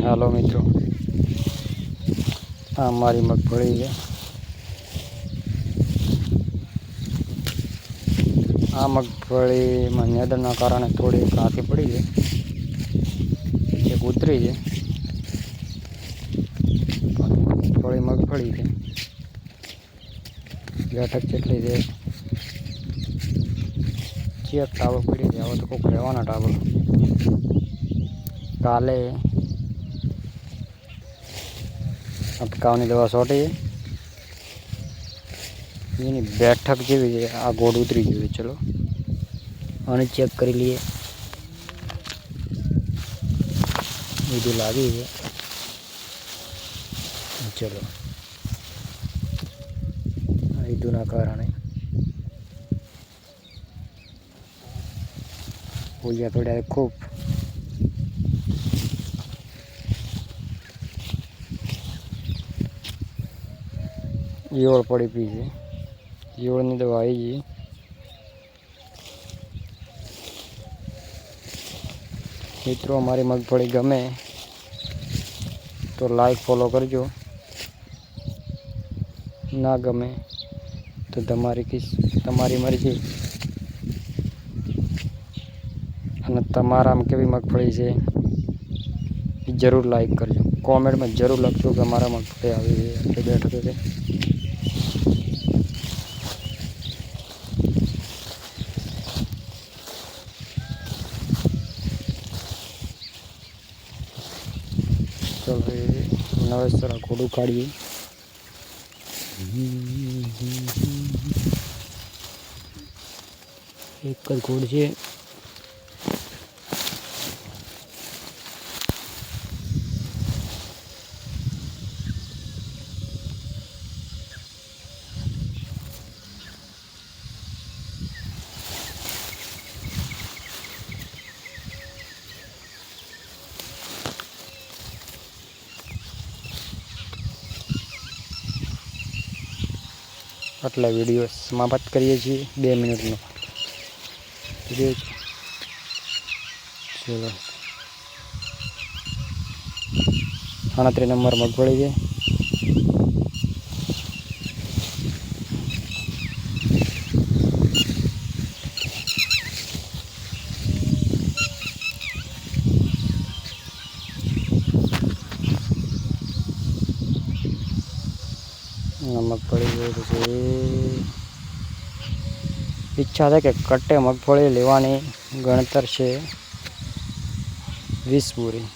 હાલો મિત્રો, આ મારી મગફળી છે। આ મગફળીમાં નિંદણના કારણે થોડી કાંથી પડી છે, એક ઉતરી છે। થોડી મગફળી છે, બેઠક જેટલી છે। ચેક ટાવર પડી છે, હવે તો કોઈક રહેવાના ટાવર કાલે અટકાવની દવા છોટી છે, એની બેઠક જેવી છે। આ ગોળ ઉતરી ગયું છે। ચલો આને ચેક કરી લઈએ, બીજું લાગી છે। ચલો ઈદુના કારણે પૂજા થોડા ખૂબ ઈયળ પડી પી છે। ઈયળની દવા આવી ગઈ। મિત્રો, અમારી મગફળી ગમે તો લાઈક ફોલો કરજો, ના ગમે તો તમારી મરજી। અને તમારામાં કેવી મગફળી છે એ જરૂર લાઈક કરજો, કોમેન્ટમાં જરૂર લખજો કે અમારા મગફળી આવી છે બેઠક છે। ચલો નવેસર ઘોડું કાઢીએ। એક જ ઘોડ છે। આટલા વિડીયો સમાપ્ત કરીએ છીએ, 2 મિનિટનો વિડીયો છે। ચલો 38 નંબર મગફળી છે। મગફળી પછી ઈચ્છા છે કે કટ્ટે મગફળી લેવાની ગણતર છે 20 બોરી।